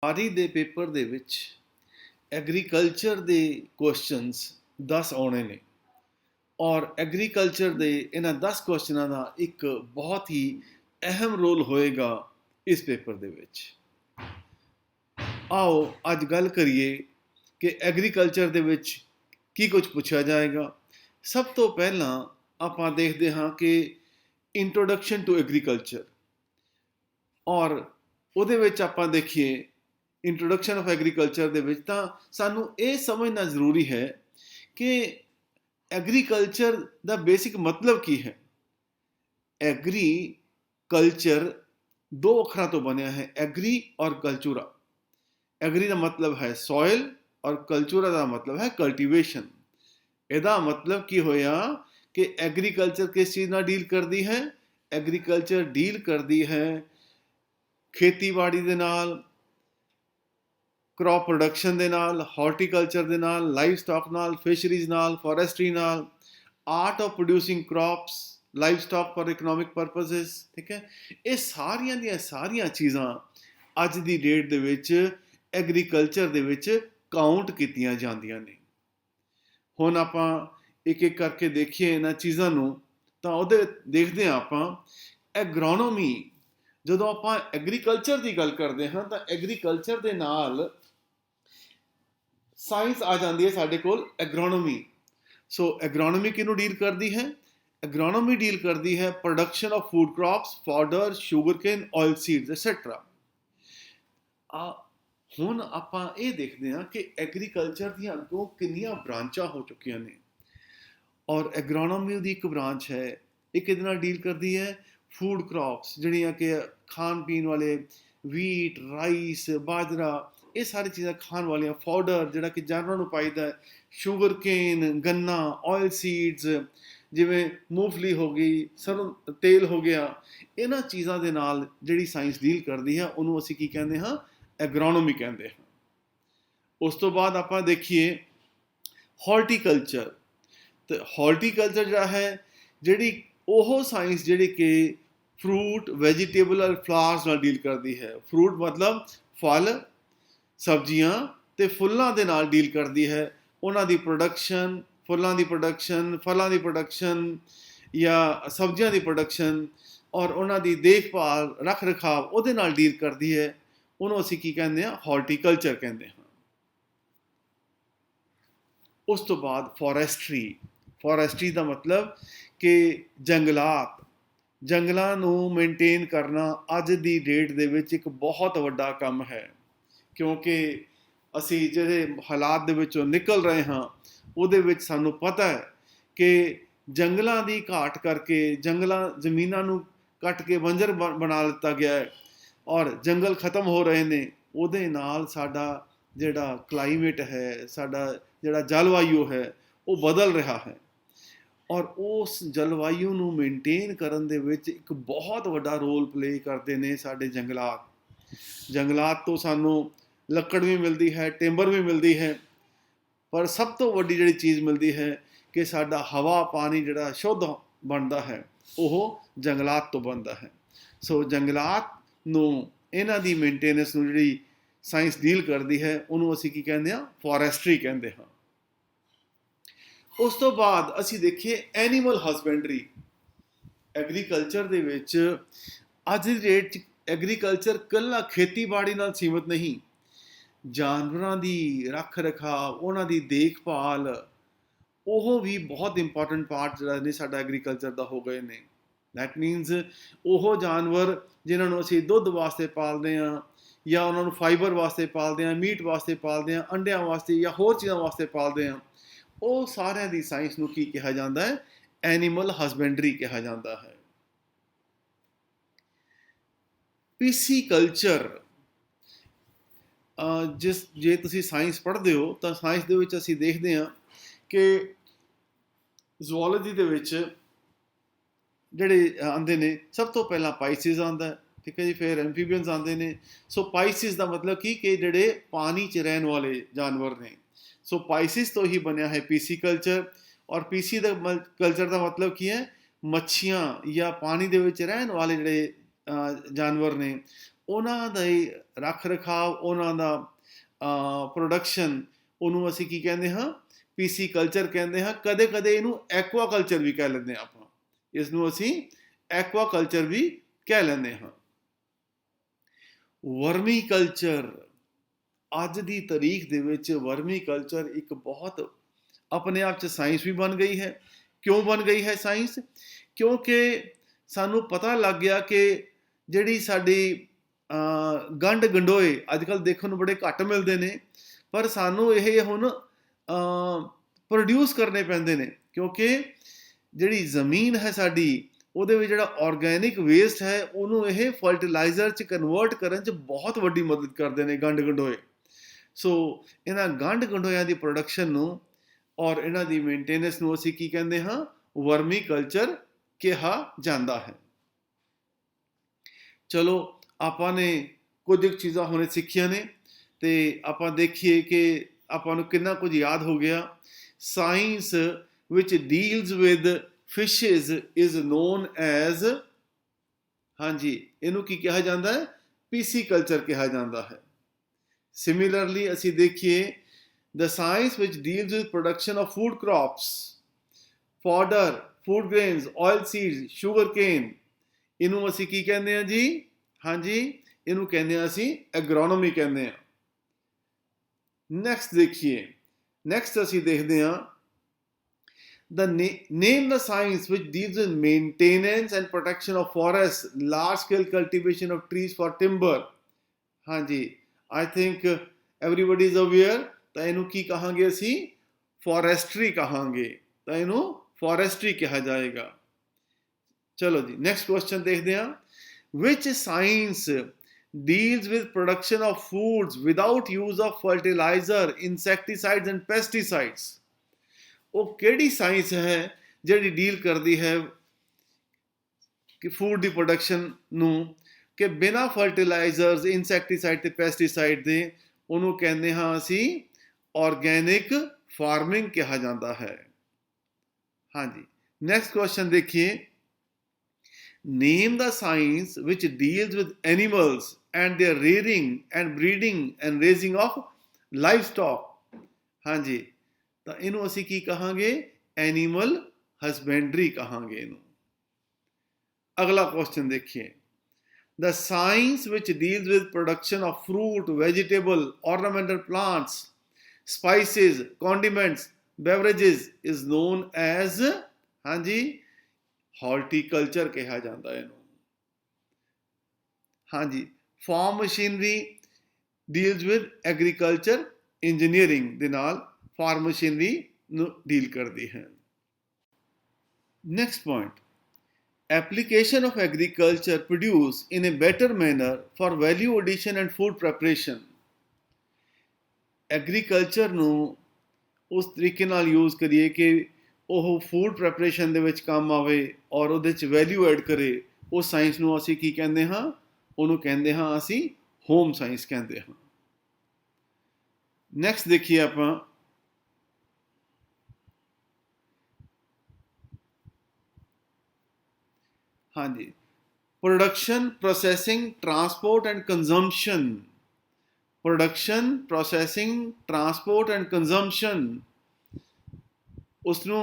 ਆਰੀ ਦੇ ਪੇਪਰ ਦੇ ਵਿੱਚ ਐਗਰੀਕਲਚਰ ਦੇ ਕੁਐਸਚਨਸ 10 ਆਉਣੇ ਨੇ ਔਰ ਐਗਰੀਕਲਚਰ ਦੇ ਇਹਨਾਂ 10 ਕੁਐਸਚਨਾਂ ਦਾ ਇੱਕ ਬਹੁਤ ਹੀ ਅਹਿਮ ਰੋਲ ਹੋਏਗਾ ਇਸ ਪੇਪਰ ਦੇ ਵਿੱਚ। ਆਓ ਅੱਜ ਗੱਲ ਕਰੀਏ ਕਿ ਐਗਰੀਕਲਚਰ ਦੇ ਵਿੱਚ ਕੀ ਕੁਝ ਪੁੱਛਿਆ ਜਾਏਗਾ। ਸਭ ਤੋਂ ਪਹਿਲਾਂ ਆਪਾਂ ਦੇਖਦੇ ਹਾਂ ਕਿ ਇੰਟਰੋਡਕਸ਼ਨ ਟੂ ਐਗਰੀਕਲਚਰ, ਔਰ ਉਹਦੇ ਵਿੱਚ ਆਪਾਂ ਦੇਖੀਏ ਇੰਟਰੋਡਕਸ਼ਨ ਆਫ ਐਗਰੀਕਲਚਰ ਦੇ ਵਿੱਚ ਤਾਂ ਸਾਨੂੰ ਇਹ ਸਮਝਣਾ ਜ਼ਰੂਰੀ ਹੈ ਕਿ ਐਗਰੀਕਲਚਰ ਦਾ ਬੇਸਿਕ ਮਤਲਬ ਕੀ ਹੈ। ਐਗਰੀਕਲਚਰ ਦੋ ਅੱਖਰਾਂ ਤੋਂ ਬਣਿਆ ਹੈ, ਐਗਰੀ ਔਰ ਕਲਚੂਰਾ। ਐਗਰੀ ਦਾ ਮਤਲਬ ਹੈ ਸੋਇਲ ਔਰ ਕਲਚੂਰਾ ਦਾ ਮਤਲਬ ਹੈ ਕਲਟੀਵੇਸ਼ਨ। ਇਹਦਾ ਮਤਲਬ ਕੀ ਹੋਇਆ ਕਿ ਐਗਰੀਕਲਚਰ ਕਿਸ ਚੀਜ਼ ਨਾਲ ਡੀਲ ਕਰਦੀ ਹੈ? ਐਗਰੀਕਲਚਰ ਡੀਲ ਕਰਦੀ ਹੈ ਖੇਤੀਬਾੜੀ ਦੇ ਨਾਲ, ਕ੍ਰੌਪ ਪ੍ਰੋਡਕਸ਼ਨ ਦੇ ਨਾਲ, ਹਾਰਟੀਕਲਚਰ ਦੇ ਨਾਲ, ਲਾਈਵ ਸਟਾਕ ਨਾਲ, ਫਿਸ਼ਰੀਜ਼ ਨਾਲ, ਫੋਰੈਸਟਰੀ ਨਾਲ, art of producing crops, livestock for economic purposes. ਠੀਕ ਹੈ, ਇਹ ਸਾਰੀਆਂ ਦੀਆਂ ਸਾਰੀਆਂ ਚੀਜ਼ਾਂ ਅੱਜ ਦੀ ਡੇਟ ਦੇ ਵਿੱਚ ਐਗਰੀਕਲਚਰ ਦੇ ਵਿੱਚ ਕਾਊਂਟ ਕੀਤੀਆਂ ਜਾਂਦੀਆਂ ਨੇ। ਹੁਣ ਆਪਾਂ ਇੱਕ ਇੱਕ ਕਰਕੇ ਦੇਖੀਏ ਇਹਨਾਂ ਚੀਜ਼ਾਂ ਨੂੰ, ਤਾਂ ਉਹਦੇ ਦੇਖਦੇ ਹਾਂ ਆਪਾਂ ਐਗਰੋਨੋਮੀ। ਜਦੋਂ ਆਪਾਂ ਐਗਰੀਕਲਚਰ ਦੀ ਗੱਲ ਕਰਦੇ ਹਾਂ ਤਾਂ ਐਗਰੀਕਲਚਰ ਦੇ ਨਾਲ ਸਾਇੰਸ ਆ ਜਾਂਦੀ ਹੈ ਸਾਡੇ ਕੋਲ, ਐਗਰੋਨੋਮੀ। ਸੋ ਐਗਰੋਨੋਮੀ ਕਿਹਨੂੰ ਡੀਲ ਕਰਦੀ ਹੈ? ਐਗਰੋਨੋਮੀ ਡੀਲ ਕਰਦੀ ਹੈ production of food crops, fodder, sugarcane, oil seeds etcetera. ਹੁਣ ਆਪਾਂ ਇਹ ਦੇਖਦੇ ਹਾਂ ਕਿ ਐਗਰੀਕਲਚਰ ਦੀਆਂ ਅੱਗੋਂ ਕਿੰਨੀਆਂ ਬ੍ਰਾਂਚਾਂ ਹੋ ਚੁੱਕੀਆਂ ਨੇ, ਔਰ ਐਗਰੋਨੋਮੀ ਦੀ ਇੱਕ ਬ੍ਰਾਂਚ ਹੈ। ਇਹ ਕਿਹਦੇ ਨਾਲ ਡੀਲ ਕਰਦੀ ਹੈ? ਫੂਡ ਕ੍ਰੌਪਸ, ਜਿਹੜੀਆਂ ਕਿ ਖਾਣ ਪੀਣ ਵਾਲੇ, ਵੀਟ, ਰਾਈਸ, ਬਾਜਰਾ, ਇਹ ਸਾਰੀ ਚੀਜ਼ਾਂ ਖਾਣ ਵਾਲੀਆਂ। ਫਾਡਰ, ਜਿਹੜਾ ਕਿ ਜਾਨਵਰਾਂ ਨੂੰ ਪਾਈਦਾ ਹੈ। ਸ਼ੂਗਰ ਕੇਨ, ਗੰਨਾ, ਆਇਲ ਸੀਡਸ, ਜਿਵੇਂ ਮੂੰਗਫਲੀ ਹੋ ਗਈ, ਸਰੋਂ ਤੇਲ ਹੋ ਗਿਆ। ਇਹਨਾਂ ਚੀਜ਼ਾਂ ਦੇ ਨਾਲ ਜਿਹੜੀ ਸਾਇੰਸ ਡੀਲ ਕਰਦੀ ਹੈ ਉਹਨੂੰ ਅਸੀਂ ਕੀ ਕਹਿੰਦੇ ਹਾਂ? ਐਗਰੋਨੋਮੀ ਕਹਿੰਦੇ ਹਾਂ। ਉਸ ਤੋਂ ਬਾਅਦ ਆਪਾਂ ਦੇਖੀਏ ਹਾਰਟੀਕਲਚਰ। ਤੇ ਹਾਰਟੀਕਲਚਰ ਜਿਹੜਾ ਹੈ, ਜਿਹੜੀ ਉਹ ਸਾਇੰਸ ਜਿਹੜੀ ਕਿ ਫਰੂਟ, ਵੈਜੀਟੇਬਲ ਔਰ ਫਲਾਵਰਸ ਨਾਲ ਡੀਲ ਕਰਦੀ ਹੈ। ਫਰੂਟ ਮਤਲਬ ਫਲ, ਸਬਜ਼ੀਆਂ ਤੇ ਫੁੱਲਾਂ ਦੇ ਨਾਲ ਡੀਲ ਕਰਦੀ ਹੈ। ਉਹਨਾਂ ਦੀ ਪ੍ਰੋਡਕਸ਼ਨ, ਫੁੱਲਾਂ ਦੀ ਪ੍ਰੋਡਕਸ਼ਨ, ਫਲਾਂ ਦੀ ਪ੍ਰੋਡਕਸ਼ਨ ਜਾਂ ਸਬਜ਼ੀਆਂ ਦੀ ਪ੍ਰੋਡਕਸ਼ਨ, ਔਰ ਉਹਨਾਂ ਦੀ ਦੇਖਭਾਲ, ਰੱਖ ਰਖਾਵ, ਉਹਦੇ ਨਾਲ ਡੀਲ ਕਰਦੀ ਹੈ। ਉਹਨੂੰ ਅਸੀਂ ਕੀ ਕਹਿੰਦੇ ਹਾਂ? ਹਾਰਟੀਕਲਚਰ ਕਹਿੰਦੇ ਹਾਂ। ਉਸ ਤੋਂ ਬਾਅਦ ਫੋਰੈਸਟਰੀ। ਫੋਰੈਸਟਰੀ ਦਾ ਮਤਲਬ ਕਿ ਜੰਗਲਾਤ, ਜੰਗਲਾਂ ਨੂੰ ਮੇਨਟੇਨ ਕਰਨਾ ਅੱਜ ਦੀ ਡੇਟ ਦੇ ਵਿੱਚ ਇੱਕ ਬਹੁਤ ਵੱਡਾ ਕੰਮ ਹੈ, ਕਿਉਂਕਿ ਅਸੀਂ ਜਿਹੜੇ ਹਾਲਾਤ ਦੇ ਵਿੱਚੋਂ ਨਿਕਲ ਰਹੇ ਹਾਂ ਉਹਦੇ ਵਿੱਚ ਸਾਨੂੰ ਪਤਾ ਹੈ ਕਿ ਜੰਗਲਾਂ ਦੀ ਘਾਟ ਕਰਕੇ ਜ਼ਮੀਨਾਂ ਨੂੰ ਕੱਟ ਕੇ ਬੰਜਰ ਬਣਾ ਦਿੱਤਾ ਗਿਆ ਹੈ, ਔਰ ਜੰਗਲ ਖਤਮ ਹੋ ਰਹੇ ਨੇ। ਉਹਦੇ ਨਾਲ ਸਾਡਾ ਜਿਹੜਾ ਕਲਾਈਮੇਟ ਹੈ, ਸਾਡਾ ਜਿਹੜਾ ਜਲਵਾਯੂ ਹੈ, ਉਹ ਬਦਲ ਰਿਹਾ ਹੈ, ਔਰ ਉਸ ਜਲਵਾਯੂ ਨੂੰ ਮੇਨਟੇਨ ਕਰਨ ਦੇ ਵਿੱਚ ਇੱਕ ਬਹੁਤ ਵੱਡਾ ਰੋਲ ਪਲੇ ਕਰਦੇ ਨੇ ਸਾਡੇ ਜੰਗਲਾਤ। ਜੰਗਲਾਤ ਤੋਂ ਸਾਨੂੰ ਲੱਕੜ ਵੀ ਮਿਲਦੀ ਹੈ, ਟਿੰਬਰ ਵੀ ਮਿਲਦੀ ਹੈ, ਪਰ ਸਭ ਤੋਂ ਵੱਡੀ ਜਿਹੜੀ ਚੀਜ਼ ਮਿਲਦੀ ਹੈ ਕਿ ਸਾਡਾ ਹਵਾ ਪਾਣੀ ਜਿਹੜਾ ਸ਼ੁੱਧ ਬਣਦਾ ਹੈ ਉਹ ਜੰਗਲਾਤ ਤੋਂ ਬਣਦਾ ਹੈ। ਸੋ ਜੰਗਲਾਤ ਨੂੰ, ਇਹਨਾਂ ਦੀ ਮੇਨਟੇਨੈਂਸ ਨੂੰ ਜਿਹੜੀ ਸਾਇੰਸ ਡੀਲ ਕਰਦੀ ਹੈ ਉਹਨੂੰ ਅਸੀਂ ਕੀ ਕਹਿੰਦੇ ਹਾਂ? ਫੋਰੈਸਟਰੀ ਕਹਿੰਦੇ ਹਾਂ। ਉਸ ਤੋਂ ਬਾਅਦ ਅਸੀਂ ਦੇਖੀਏ ਐਨੀਮਲ ਹਸਬੈਂਡਰੀ। ਐਗਰੀਕਲਚਰ ਦੇ ਵਿੱਚ ਅੱਜ ਦੀ ਡੇਟ 'ਚ ਐਗਰੀਕਲਚਰ ਇਕੱਲਾ ਖੇਤੀਬਾੜੀ ਨਾਲ ਸੀਮਿਤ ਨਹੀਂ। ਜਾਨਵਰਾਂ ਦੀ ਰੱਖ ਰਖਾਵ, ਉਹਨਾਂ ਦੀ ਦੇਖਭਾਲ, ਉਹ ਵੀ ਬਹੁਤ ਇੰਪੋਰਟੈਂਟ ਪਾਰਟ ਜਿਹੜਾ ਨੇ ਸਾਡਾ ਐਗਰੀਕਲਚਰ ਦਾ ਹੋ ਗਏ ਨੇ। ਦੈਟ ਮੀਨਸ ਉਹ ਜਾਨਵਰ ਜਿਨ੍ਹਾਂ ਨੂੰ ਅਸੀਂ ਦੁੱਧ ਵਾਸਤੇ ਪਾਲਦੇ ਹਾਂ, ਜਾਂ ਉਹਨਾਂ ਨੂੰ ਫਾਈਬਰ ਵਾਸਤੇ ਪਾਲਦੇ ਹਾਂ, ਮੀਟ ਵਾਸਤੇ ਪਾਲਦੇ ਹਾਂ, ਅੰਡਿਆਂ ਵਾਸਤੇ ਜਾਂ ਹੋਰ ਚੀਜ਼ਾਂ ਵਾਸਤੇ ਪਾਲਦੇ ਹਾਂ, ਉਹ ਸਾਰਿਆਂ ਦੀ ਸਾਇੰਸ ਨੂੰ ਕੀ ਕਿਹਾ ਜਾਂਦਾ ਹੈ? ਐਨੀਮਲ ਹਸਬੈਂਡਰੀ ਕਿਹਾ ਜਾਂਦਾ ਹੈ। ਪੀਸੀਕਲਚਰ, ਜੇ ਤੁਸੀਂ ਸਾਇੰਸ ਪੜ੍ਹਦੇ ਹੋ ਤਾਂ ਸਾਇੰਸ ਦੇ ਵਿੱਚ ਅਸੀਂ ਦੇਖਦੇ ਹਾਂ ਕਿ ਜ਼ੂਓਲੋਜੀ ਦੇ ਵਿੱਚ ਜਿਹੜੇ ਆਉਂਦੇ ਨੇ, ਸਭ ਤੋਂ ਪਹਿਲਾਂ ਪਾਈਸਿਸ ਆਉਂਦਾ, ਠੀਕ ਹੈ ਜੀ, ਫਿਰ ਐਂਫੀਬੀਅਨਸ ਆਉਂਦੇ ਨੇ। ਸੋ ਪਾਈਸਿਸ ਦਾ ਮਤਲਬ ਕਿ ਜਿਹੜੇ ਪਾਣੀ 'ਚ ਰਹਿਣ ਵਾਲੇ ਜਾਨਵਰ ਨੇ। ਸੋ ਪਾਈਸਿਸ ਤੋਂ ਹੀ ਬਣਿਆ ਹੈ ਪੀਸੀਕਲਚਰ। ਔਰ ਪੀਸੀ ਦਾ ਕਲਚਰ ਦਾ ਮਤਲਬ ਕੀ ਹੈ? ਮੱਛੀਆਂ ਜਾਂ ਪਾਣੀ ਦੇ ਵਿੱਚ ਰਹਿਣ ਵਾਲੇ ਜਿਹੜੇ ਜਾਨਵਰ ਨੇ, ਉਹਨਾਂ ਦਾ ਰੱਖ ਰਖਾਵ, ਉਹਨਾਂ ਦਾ ਪ੍ਰੋਡਕਸ਼ਨ, ਉਹਨੂੰ ਅਸੀਂ ਕੀ ਕਹਿੰਦੇ ਹਾਂ, ਪੀਸੀ ਕਲਚਰ ਕਹਿੰਦੇ ਹਾਂ। ਕਦੇ ਕਦੇ ਇਹਨੂੰ ਐਕਵਾ ਕਲਚਰ ਵੀ ਕਹਿ ਲੈਂਦੇ ਹਾਂ ਆਪਾਂ, ਇਸ ਨੂੰ ਅਸੀਂ ਐਕਵਾ ਕਲਚਰ ਵੀ ਕਹਿ ਲੈਂਦੇ ਹਾਂ। ਵਰਮੀ ਕਲਚਰ, ਅੱਜ ਦੀ ਤਾਰੀਖ ਦੇ ਵਿੱਚ ਵਰਮੀ ਕਲਚਰ ਇੱਕ ਬਹੁਤ ਆਪਣੇ ਆਪ 'ਚ ਸਾਇੰਸ ਵੀ ਬਣ ਗਈ ਹੈ। ਕਿਉਂ ਬਣ ਗਈ ਹੈ ਸਾਇੰਸ? ਕਿਉਂਕਿ ਸਾਨੂੰ ਪਤਾ ਲੱਗ ਗਿਆ ਕਿ ਜਿਹੜੀ ਸਾਡੀ ਗੰਢ ਗੰਡੋਏ ਅੱਜ ਕੱਲ੍ਹ ਦੇਖਣ ਨੂੰ ਬੜੇ ਘੱਟ ਮਿਲਦੇ ਨੇ, ਪਰ ਸਾਨੂੰ ਇਹ ਹੁਣ ਪ੍ਰੋਡਿਊਸ ਕਰਨੇ ਪੈਂਦੇ ਨੇ, ਕਿਉਂਕਿ ਜਿਹੜੀ ਜ਼ਮੀਨ ਹੈ ਸਾਡੀ, ਉਹਦੇ ਵਿੱਚ ਜਿਹੜਾ ਆਰਗੈਨਿਕ ਵੇਸਟ ਹੈ ਉਹਨੂੰ ਇਹ ਫਰਟੀਲਾਈਜ਼ਰ 'ਚ ਕਨਵਰਟ ਕਰਨ 'ਚ ਬਹੁਤ ਵੱਡੀ ਮਦਦ ਕਰਦੇ ਨੇ ਗੰਢ ਗੰਡੋਏ। ਸੋ ਇਹਨਾਂ ਗੰਢ ਗੰਡੋਇਆਂ ਦੀ ਪ੍ਰੋਡਕਸ਼ਨ ਨੂੰ ਔਰ ਇਹਨਾਂ ਦੀ ਮੇਨਟੇਨੈਂਸ ਨੂੰ ਅਸੀਂ ਕੀ ਕਹਿੰਦੇ ਹਾਂ, ਵਰਮੀ ਕਲਚਰ ਕਿਹਾ ਜਾਂਦਾ ਹੈ। ਚਲੋ ਆਪਾਂ ਨੇ ਕੁਝ ਚੀਜ਼ਾਂ ਹੁਣੇ ਸਿੱਖੀਆਂ ਨੇ ਤੇ ਆਪਾਂ ਦੇਖੀਏ ਕਿ ਆਪਾਂ ਨੂੰ ਕਿੰਨਾ ਕੁਝ ਯਾਦ ਹੋ ਗਿਆ। ਸਾਇੰਸ ਵਿਚ deals with fishes is known as, ਹਾਂਜੀ, ਇਹਨੂੰ ਕੀ ਕਿਹਾ ਜਾਂਦਾ ਹੈ? ਪੀਸੀ ਕਲਚਰ ਕਿਹਾ ਜਾਂਦਾ ਹੈ। ਸਿਮਿਲਰਲੀ ਅਸੀਂ ਦੇਖੀਏ the science which deals with production of food crops, fodder, food grains, oil seeds, sugar cane, ਇਹਨੂੰ ਅਸੀਂ ਕੀ ਕਹਿੰਦੇ ਹਾਂ ਜੀ? ਹਾਂਜੀ, ਇਹਨੂੰ ਕਹਿੰਦੇ ਹਾਂ ਅਸੀਂ ਐਗਰੋਨੋਮੀ ਕਹਿੰਦੇ ਹਾਂ। ਨੈਕਸਟ ਦੇਖੀਏ, ਨੈਕਸਟ ਅਸੀਂ ਦੇਖਦੇ ਹਾਂ name the science which deals with maintenance and protection of forests, large scale cultivation of trees for timber. ਹਾਂਜੀ, I think everybody is aware, ਤਾਂ ਇਹਨੂੰ ਕੀ ਕਹਾਂਗੇ ਅਸੀਂ? ਫੋਰੈਸਟਰੀ ਕਹਾਂਗੇ, ਤਾਂ ਇਹਨੂੰ ਫੋਰੈਸਟਰੀ ਕਿਹਾ ਜਾਏਗਾ। ਚਲੋ ਜੀ, ਨੈਕਸਟ ਕੁਐਸਚਨ ਦੇਖਦੇ ਹਾਂ। ਵਿਚ science deals with production of foods without use of fertilizer, insecticides and pesticides? ਉਹ ਕਿਹੜੀ ਸਾਇੰਸ ਹੈ ਜਿਹੜੀ ਡੀਲ ਕਰਦੀ ਹੈ ਕਿ ਫੂਡ ਦੀ ਪ੍ਰੋਡਕਸ਼ਨ ਨੂੰ ਕਿ ਬਿਨਾਂ ਫਰਟੀਲਾਈਜ਼ਰਸ, ਇਨਸੈਕਟੀਸਾਈਡ ਤੇ ਪੈਸਟੀਸਾਈਡ ਦੇ? ਉਹਨੂੰ ਕਹਿੰਦੇ ਹਾਂ ਅਸੀਂ ਆਰਗੈਨਿਕ ਫਾਰਮਿੰਗ ਕਿਹਾ ਜਾਂਦਾ ਹੈ। ਹਾਂਜੀ, ਨੈਕਸਟ ਕੁਐਸਚਨ ਦੇਖੀਏ। ਨੇਮ ਦਾ ਸਾਇੰਸ ਵਿਚ deals with animals and their rearing and breeding and raising of livestock. ਹਾਂਜੀ, ਤਾਂ ਇਹਨੂੰ ਅਸੀਂ ਕੀ ਕਹਾਂਗੇ? ਐਨੀਮਲ ਹਸਬੈਂਡਰੀ ਕਹਾਂਗੇ ਇਹਨੂੰ। ਅਗਲਾ ਕੁਐਸਚਨ ਦੇਖੀਏ। The science which deals with production of fruit, vegetable, ornamental plants, spices, condiments, beverages is known as, ਹਾਂਜੀ, horticulture ਕਿਹਾ ਜਾਂਦਾ ਇਹਨੂੰ। ਹਾਂਜੀ, farm machinery deals with agriculture engineering ਦੇ ਨਾਲ farm machinery ਨੂੰ ਡੀਲ ਕਰਦੀ ਹੈ। Next point, application of agriculture produce in a better manner for value addition and food preparation. Agriculture ਨੂੰ ਉਸ ਤਰੀਕੇ ਨਾਲ ਯੂਜ਼ ਕਰੀਏ ਕਿ ਉਹ ਫੂਡ ਪ੍ਰੈਪਰੇਸ਼ਨ ਦੇ ਵਿੱਚ ਕੰਮ ਆਵੇ ਔਰ ਉਹਦੇ 'ਚ ਵੈਲਿਊ ਐਡ ਕਰੇ। ਉਸ ਸਾਇੰਸ ਨੂੰ ਅਸੀਂ ਕੀ ਕਹਿੰਦੇ ਹਾਂ? ਉਹਨੂੰ ਕਹਿੰਦੇ ਹਾਂ ਅਸੀਂ ਹੋਮ ਸਾਇੰਸ ਕਹਿੰਦੇ ਹਾਂ। ਨੈਕਸਟ ਦੇਖੀਏ ਆਪਾਂ, ਹਾਂਜੀ, production, processing, transport and consumption. Production, processing, transport and consumption, ਉਸਨੂੰ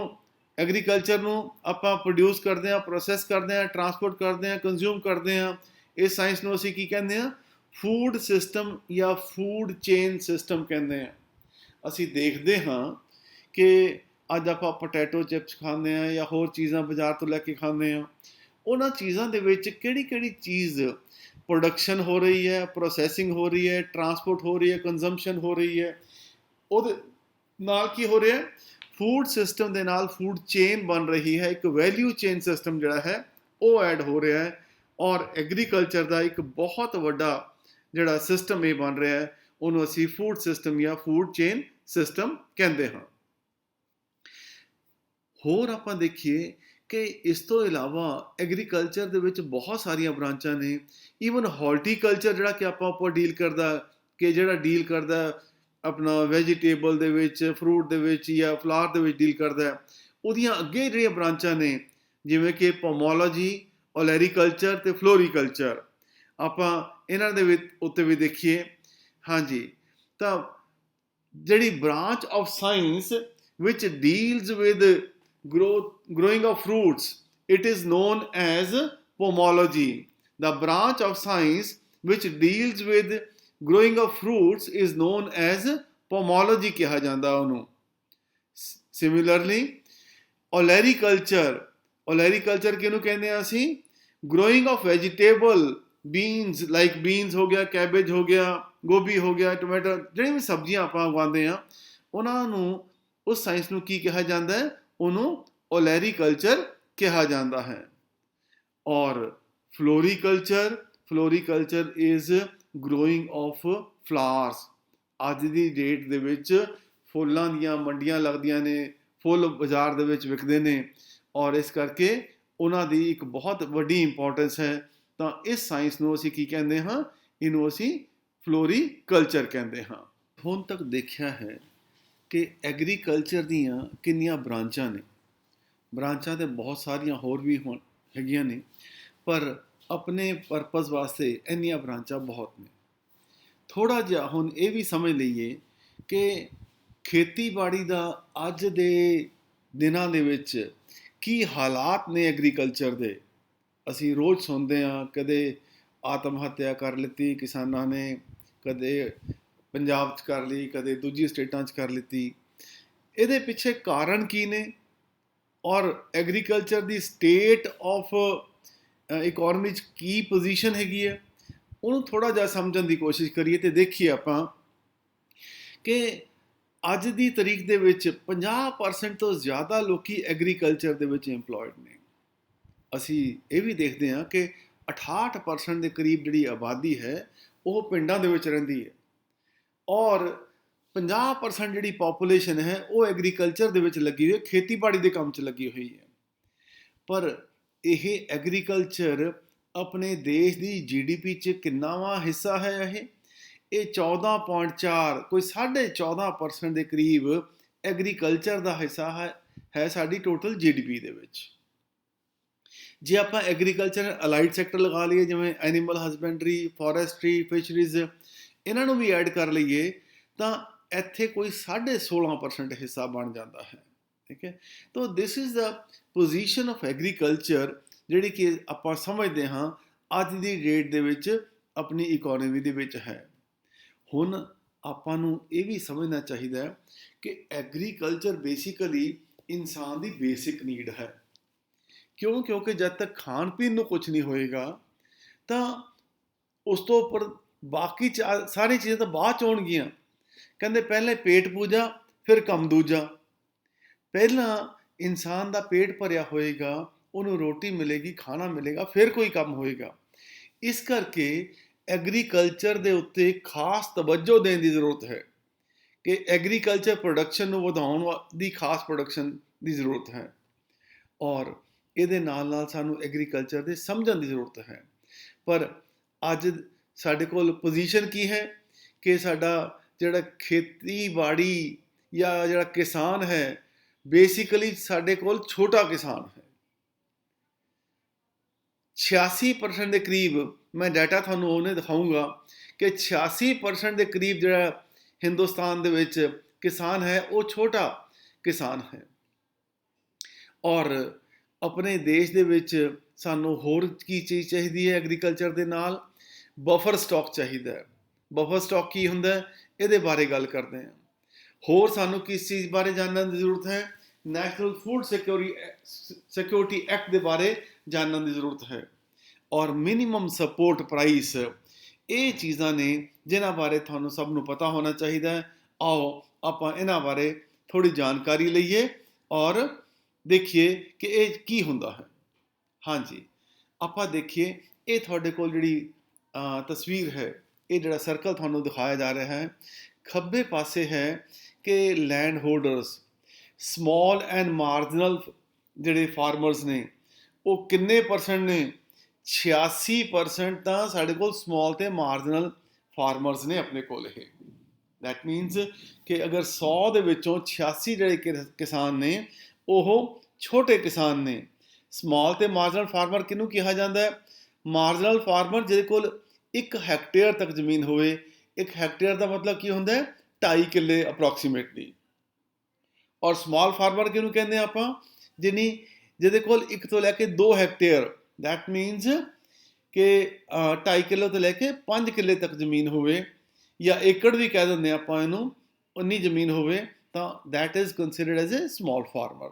ਐਗਰੀਕਲਚਰ ਨੂੰ ਆਪਾਂ ਪ੍ਰੋਡਿਊਸ ਕਰਦੇ ਹਾਂ, ਪ੍ਰੋਸੈਸ ਕਰਦੇ ਹਾਂ, ਟਰਾਂਸਪੋਰਟ ਕਰਦੇ ਹਾਂ, ਕੰਜ਼ਿਊਮ ਕਰਦੇ ਹਾਂ। ਇਸ ਸਾਇੰਸ ਨੂੰ ਅਸੀਂ ਕੀ ਕਹਿੰਦੇ ਹਾਂ? ਫੂਡ ਸਿਸਟਮ ਜਾਂ ਫੂਡ ਚੇਨ ਸਿਸਟਮ ਕਹਿੰਦੇ ਹਾਂ। ਅਸੀਂ ਦੇਖਦੇ ਹਾਂ ਕਿ ਅੱਜ ਆਪਾਂ ਪੋਟੈਟੋ ਚਿਪਸ ਖਾਂਦੇ ਹਾਂ ਜਾਂ ਹੋਰ ਚੀਜ਼ਾਂ ਬਾਜ਼ਾਰ ਤੋਂ ਲੈ ਕੇ ਖਾਂਦੇ ਹਾਂ। ਉਹਨਾਂ ਚੀਜ਼ਾਂ ਦੇ ਵਿੱਚ ਕਿਹੜੀ ਕਿਹੜੀ ਚੀਜ਼ ਪ੍ਰੋਡਕਸ਼ਨ ਹੋ ਰਹੀ ਹੈ, ਪ੍ਰੋਸੈਸਿੰਗ ਹੋ ਰਹੀ ਹੈ, ਟਰਾਂਸਪੋਰਟ ਹੋ ਰਹੀ ਹੈ, ਕੰਜ਼ੰਪਸ਼ਨ ਹੋ ਰਹੀ ਹੈ। ਉਹਦੇ ਨਾਲ ਕੀ ਹੋ ਰਿਹਾ? ਫੂਡ ਸਿਸਟਮ ਦੇ ਨਾਲ ਫੂਡ ਚੇਨ ਬਣ ਰਹੀ ਹੈ, ਇੱਕ ਵੈਲਿਊ ਚੇਨ ਸਿਸਟਮ ਜਿਹੜਾ ਹੈ ਉਹ ਐਡ ਹੋ ਰਿਹਾ ਹੈ। ਔਰ ਐਗਰੀਕਲਚਰ ਦਾ ਇੱਕ ਬਹੁਤ ਵੱਡਾ ਜਿਹੜਾ ਸਿਸਟਮ ਇਹ ਬਣ ਰਿਹਾ ਹੈ, ਉਹਨੂੰ ਅਸੀਂ ਫੂਡ ਸਿਸਟਮ ਜਾਂ ਫੂਡ ਚੇਨ ਸਿਸਟਮ ਕਹਿੰਦੇ ਹਾਂ। ਹੋਰ ਆਪਾਂ ਦੇਖੀਏ ਕਿ ਇਸ ਤੋਂ ਇਲਾਵਾ ਐਗਰੀਕਲਚਰ ਦੇ ਵਿੱਚ ਬਹੁਤ ਸਾਰੀਆਂ ਬ੍ਰਾਂਚਾਂ ਨੇ। ਈਵਨ ਹਾਰਟੀਕਲਚਰ ਜਿਹੜਾ ਕਿ ਆਪਾਂ ਉੱਪਰ ਡੀਲ ਕਰਦਾ, ਕਿ ਜਿਹੜਾ ਡੀਲ ਕਰਦਾ ਆਪਣਾ ਵੈਜੀਟੇਬਲ ਦੇ ਵਿੱਚ, ਫਰੂਟ ਦੇ ਵਿੱਚ ਜਾਂ ਫਲਾਵਰ ਦੇ ਵਿੱਚ ਡੀਲ ਕਰਦਾ, ਉਹਦੀਆਂ ਅੱਗੇ ਜਿਹੜੀਆਂ ਬ੍ਰਾਂਚਾਂ ਨੇ ਜਿਵੇਂ ਕਿ ਪੋਮੋਲੋਜੀ, ਓਲੈਰੀਕਲਚਰ ਅਤੇ ਫਲੋਰੀਕਲਚਰ। ਆਪਾਂ ਇਹਨਾਂ ਦੇ ਉੱਤੇ ਵੀ ਦੇਖੀਏ। ਹਾਂਜੀ, ਤਾਂ ਜਿਹੜੀ branch of science which deals with growing of fruits, it is known as pomology. The branch of science which deals with growing of fruits is known as pomology ਕਿਹਾ ਜਾਂਦਾ ਉਹਨੂੰ। Similarly, olericulture ਕਿਹਨੂੰ ਕਹਿੰਦੇ ਆ ਅਸੀਂ? growing of vegetable, beans, like beans ਹੋ ਗਿਆ, cabbage ਹੋ ਗਿਆ, ਗੋਭੀ ਹੋ ਗਿਆ, ਟੋਮੈਟੋ, ਜਿਹੜੀਆਂ ਵੀ ਸਬਜ਼ੀਆਂ ਆਪਾਂ ਉਗਾਉਂਦੇ ਆ ਉਹਨਾਂ ਨੂੰ ਉਸ ਸਾਇੰਸ ਨੂੰ ਕੀ ਕਿਹਾ ਜਾਂਦਾ ਹੈ? ਉਹਨੂੰ ਓਲੈਰੀਕਲਚਰ ਕਿਹਾ ਜਾਂਦਾ ਹੈ। ਔਰ floriculture is growing of flowers. ਅੱਜ ਦੀ ਡੇਟ ਦੇ ਵਿੱਚ ਫੁੱਲਾਂ ਦੀਆਂ ਮੰਡੀਆਂ ਲੱਗਦੀਆਂ ਨੇ, ਫੁੱਲ ਬਾਜ਼ਾਰ ਦੇ ਵਿੱਚ ਵਿਕਦੇ ਨੇ, ਔਰ ਇਸ ਕਰਕੇ ਉਹਨਾਂ ਦੀ ਇੱਕ ਬਹੁਤ ਵੱਡੀ ਇੰਪੋਰਟੈਂਸ ਹੈ। ਤਾਂ ਇਸ ਸਾਇੰਸ ਨੂੰ ਅਸੀਂ ਕੀ ਕਹਿੰਦੇ ਹਾਂ? ਇਹਨੂੰ ਅਸੀਂ ਫਲੋਰੀਕਲਚਰ ਕਹਿੰਦੇ ਹਾਂ। ਹੁਣ ਤੱਕ ਦੇਖਿਆ ਹੈ ਕਿ ਐਗਰੀਕਲਚਰ ਦੀਆਂ ਕਿੰਨੀਆਂ ਬ੍ਰਾਂਚਾਂ ਨੇ। ਬ੍ਰਾਂਚਾਂ ਤਾਂ ਬਹੁਤ ਸਾਰੀਆਂ ਹੋਰ ਵੀ ਹੈਗੀਆਂ ਨੇ, ਪਰ ਆਪਣੇ ਪਰਪਸ ਵਾਸਤੇ ਇੰਨੀਆਂ ਬ੍ਰਾਂਚਾਂ ਬਹੁਤ ਨੇ। ਥੋੜ੍ਹਾ ਜਿਹਾ ਹੁਣ ਇਹ ਵੀ ਸਮਝ ਲਈਏ ਕਿ ਖੇਤੀਬਾੜੀ ਦਾ ਅੱਜ ਦੇ ਦਿਨਾਂ ਦੇ ਵਿੱਚ ਕੀ ਹਾਲਾਤ ਨੇ ਐਗਰੀਕਲਚਰ ਦੇ। ਅਸੀਂ ਰੋਜ਼ ਸੁਣਦੇ ਹਾਂ, ਕਦੇ ਆਤਮ ਹੱਤਿਆ ਕਰ ਲਿੱਤੀ ਕਿਸਾਨਾਂ ਨੇ, ਕਦੇ ਪੰਜਾਬ 'ਚ ਕਰ ਲਈ, ਕਦੇ ਦੂਜੀ ਸਟੇਟਾਂ 'ਚ ਕਰ ਲਿੱਤੀ। ਇਹਦੇ ਪਿੱਛੇ ਕਾਰਨ ਕੀ ਨੇ? ਔਰ agriculture the state of economy 'ਚ ਕੀ ਪੋਜੀਸ਼ਨ ਹੈਗੀ ਹੈ, ਉਹਨੂੰ ਥੋੜ੍ਹਾ ਜਿਹਾ ਸਮਝਣ ਦੀ ਕੋਸ਼ਿਸ਼ ਕਰੀਏ ਅਤੇ ਦੇਖੀਏ ਆਪਾਂ ਕਿ ਅੱਜ ਦੀ ਤਰੀਕ ਦੇ ਵਿੱਚ 50% ਤੋਂ ਜ਼ਿਆਦਾ ਲੋਕੀ ਐਗਰੀਕਲਚਰ ਦੇ ਵਿੱਚ ਇੰਪਲੋਇਡ ਨੇ। ਅਸੀਂ ਇਹ ਵੀ ਦੇਖਦੇ ਹਾਂ ਕਿ 68% ਦੇ ਕਰੀਬ ਜਿਹੜੀ ਆਬਾਦੀ ਹੈ ਉਹ ਪਿੰਡਾਂ ਦੇ ਵਿੱਚ ਰਹਿੰਦੀ ਹੈ, ਔਰ 50% ਜਿਹੜੀ ਪਾਪੂਲੇਸ਼ਨ ਹੈ ਉਹ ਐਗਰੀਕਲਚਰ ਦੇ ਵਿੱਚ ਲੱਗੀ ਹੋਈ ਹੈ, ਖੇਤੀਬਾੜੀ ਦੇ ਕੰਮ 'ਚ ਲੱਗੀ ਹੋਈ ਹੈ। ਪਰ ਇਹ ਐਗਰੀਕਲਚਰ ਆਪਣੇ ਦੇਸ਼ ਦੀ GDP 'ਚ ਕਿੰਨਾਵਾਂ ਹਿੱਸਾ ਹੈ? ਇਹ 14.4, ਕੋਈ 14.5% ਦੇ ਕਰੀਬ ਐਗਰੀਕਲਚਰ ਦਾ ਹਿੱਸਾ ਹੈ ਸਾਡੀ ਟੋਟਲ GDP ਦੇ ਵਿੱਚ। ਜੇ ਆਪਾਂ ਐਗਰੀਕਲਚਰ ਅਲਾਈਡ ਸੈਕਟਰ ਲਗਾ ਲਈਏ, ਜਿਵੇਂ ਐਨੀਮਲ ਹਸਬੈਂਡਰੀ, ਫੋਰੈਸਟਰੀ, ਫਿਸ਼ਰੀਜ਼, ਇਹਨਾਂ ਨੂੰ ਵੀ ਐਡ ਕਰ ਲਈਏ ਤਾਂ ਇੱਥੇ ਕੋਈ 16.5% ਹਿੱਸਾ ਬਣ ਜਾਂਦਾ ਹੈ। ਠੀਕ ਹੈ, ਤਾਂ this is the position of agriculture ਜਿਹੜੀ ਕਿ ਆਪਾਂ ਸਮਝਦੇ ਹਾਂ ਅੱਜ ਦੀ ਡੇਟ ਦੇ ਵਿੱਚ ਆਪਣੀ ਇਕੋਨਮੀ ਦੇ ਵਿੱਚ ਹੈ। ਹੁਣ ਆਪਾਂ ਨੂੰ ਇਹ ਵੀ ਸਮਝਣਾ ਚਾਹੀਦਾ ਹੈ ਕਿ ਐਗਰੀਕਲਚਰ ਬੇਸਿਕਲੀ ਇਨਸਾਨ ਦੀ ਬੇਸਿਕ ਨੀਡ ਹੈ। ਕਿਉਂ? ਕਿਉਂਕਿ ਜਦ ਤੱਕ ਖਾਣ ਪੀਣ ਨੂੰ ਕੁਝ ਨਹੀਂ ਹੋਏਗਾ ਤਾਂ ਉਸ ਤੋਂ ਉੱਪਰ ਬਾਕੀ ਸਾਰੀਆਂ ਚੀਜ਼ਾਂ ਤਾਂ ਬਾਅਦ 'ਚ ਆਉਣਗੀਆਂ। ਕਹਿੰਦੇ ਪਹਿਲੇ ਪੇਟ ਪੂਜਾ ਫਿਰ ਕੰਮ ਦੂਜਾ। ਪਹਿਲਾਂ ਇਨਸਾਨ ਦਾ ਪੇਟ ਭਰਿਆ ਹੋਏਗਾ, ਉਹਨੂੰ ਰੋਟੀ ਮਿਲੇਗੀ, ਖਾਣਾ ਮਿਲੇਗਾ, ਫਿਰ ਕੋਈ ਕੰਮ ਹੋਏਗਾ। ਇਸ ਕਰਕੇ ਐਗਰੀਕਲਚਰ ਦੇ ਉੱਤੇ ਖਾਸ ਤਵੱਜੋ ਦੇਣ ਦੀ ਜ਼ਰੂਰਤ ਹੈ ਕਿ ਐਗਰੀਕਲਚਰ ਪ੍ਰੋਡਕਸ਼ਨ ਨੂੰ ਵਧਾਉਣ ਦੀ ਖਾਸ ਪ੍ਰੋਡਕਸ਼ਨ ਦੀ ਜ਼ਰੂਰਤ ਹੈ, ਔਰ ਇਹਦੇ ਨਾਲ ਸਾਨੂੰ ਐਗਰੀਕਲਚਰ ਦੇ ਸਮਝਣ ਦੀ ਜ਼ਰੂਰਤ ਹੈ। ਪਰ ਅੱਜ ਸਾਡੇ ਕੋਲ ਪੋਜੀਸ਼ਨ ਕੀ ਹੈ ਕਿ ਸਾਡਾ ਜਿਹੜਾ ਖੇਤੀਬਾੜੀ ਜਾਂ ਜਿਹੜਾ ਕਿਸਾਨ ਹੈ ਬੇਸਿਕਲੀ ਸਾਡੇ ਕੋਲ ਛੋਟਾ ਕਿਸਾਨ ਹੈ। 86% ਦੇ ਕਰੀਬ, ਮੈਂ ਡਾਟਾ ਤੁਹਾਨੂੰ ਉਹਨੇ ਦਿਖਾਊਂਗਾ ਕਿ 86% ਦੇ ਕਰੀਬ ਜਿਹੜਾ ਹਿੰਦੁਸਤਾਨ ਦੇ ਵਿੱਚ ਕਿਸਾਨ ਹੈ ਉਹ ਛੋਟਾ ਕਿਸਾਨ ਹੈ। ਔਰ ਆਪਣੇ ਦੇਸ਼ ਦੇ ਵਿੱਚ ਸਾਨੂੰ ਹੋਰ ਕੀ ਚੀਜ਼ ਚਾਹੀਦੀ ਹੈ? ਐਗਰੀਕਲਚਰ ਦੇ ਨਾਲ ਬਫਰ ਸਟਾਕ ਚਾਹੀਦਾ ਹੈ। ਬਫਰ ਸਟਾਕ ਕੀ ਹੁੰਦਾ ਹੈ? ਇਹਦੇ ਬਾਰੇ ਗੱਲ ਕਰਦੇ ਹਾਂ। ਹੋਰ ਸਾਨੂੰ ਕਿਸ ਚੀਜ਼ ਬਾਰੇ ਜਾਣਨ ਦੀ ਜ਼ਰੂਰਤ ਹੈ? ਨੈਸ਼ਨਲ ਫੂਡ ਸਿਕਿਉਰਿਟੀ ਐਕਟ ਦੇ ਬਾਰੇ ਜਾਣਨ ਦੀ ਜ਼ਰੂਰਤ ਹੈ, ਔਰ ਮਿਨੀਮਮ ਸਪੋਰਟ ਪ੍ਰਾਈਸ। ਇਹ ਚੀਜ਼ਾਂ ਨੇ ਜਿਨ੍ਹਾਂ ਬਾਰੇ ਤੁਹਾਨੂੰ ਸਭ ਨੂੰ ਪਤਾ ਹੋਣਾ ਚਾਹੀਦਾ ਹੈ। ਆਓ ਆਪਾਂ ਇਹਨਾਂ ਬਾਰੇ ਥੋੜ੍ਹੀ ਜਾਣਕਾਰੀ ਲਈਏ ਔਰ ਦੇਖੀਏ ਕਿ ਇਹ ਕੀ ਹੁੰਦਾ ਹੈ। ਹਾਂਜੀ, ਆਪਾਂ ਦੇਖੀਏ, ਇਹ ਤੁਹਾਡੇ ਕੋਲ ਜਿਹੜੀ ਤਸਵੀਰ ਹੈ, ਇਹ ਜਿਹੜਾ ਸਰਕਲ ਤੁਹਾਨੂੰ ਦਿਖਾਇਆ ਜਾ ਰਿਹਾ ਹੈ, ਖੱਬੇ ਪਾਸੇ ਹੈ ਕਿ land holders, small and marginal ਜਿਹੜੇ ਫਾਰਮਰਸ ਨੇ ਉਹ ਕਿੰਨੇ ਪਰਸੈਂਟ ਨੇ? 86% ਤਾਂ ਸਾਡੇ ਕੋਲ ਸਮਾਲ ਅਤੇ ਮਾਰਜਨਲ ਫਾਰਮਰਸ ਨੇ ਆਪਣੇ ਕੋਲ। ਇਹ ਦੈਟ ਮੀਨਸ ਕਿ ਅਗਰ 100 ਦੇ ਵਿੱਚੋਂ 86 ਜਿਹੜੇ ਕਿਸਾਨ ਨੇ ਉਹ ਛੋਟੇ ਕਿਸਾਨ ਨੇ। ਸਮਾਲ ਅਤੇ ਮਾਰਜਨਲ ਫਾਰਮਰ ਕਿਹਨੂੰ ਕਿਹਾ ਜਾਂਦਾ ਹੈ? ਮਾਰਜਨਲ ਫਾਰਮਰ ਜਿਹਦੇ ਕੋਲ 1 ਹੈਕਟੇਅਰ ਤੱਕ ਜ਼ਮੀਨ ਹੋਵੇ। 1 ਹੈਕਟੇਅਰ ਦਾ ਮਤਲਬ ਕੀ ਹੁੰਦਾ ਹੈ? 2.5 ਕਿੱਲੇ ਅਪਰੋਕਸੀਮੇਟਲੀ। ਔਰ ਸਮਾਲ ਫਾਰਮਰ ਕਿਹਨੂੰ ਕਹਿੰਦੇ ਆ ਆਪਾਂ? ਜਿਹਦੇ ਕੋਲ 1 ਤੋਂ ਲੈ ਕੇ 2 ਹੈਕਟੇਅਰ, ਦੈਟ ਮੀਨਸ ਕਿ 2.5 ਕਿੱਲੇ ਤੋਂ ਲੈ ਕੇ 5 ਕਿੱਲੇ ਤੱਕ ਜ਼ਮੀਨ ਹੋਵੇ, ਜਾਂ ਏਕੜ ਵੀ ਕਹਿ ਦਿੰਦੇ ਆਪਾਂ ਇਹਨੂੰ, ਉਨੀ ਜ਼ਮੀਨ ਹੋਵੇ ਤਾਂ that is considered as a small farmer.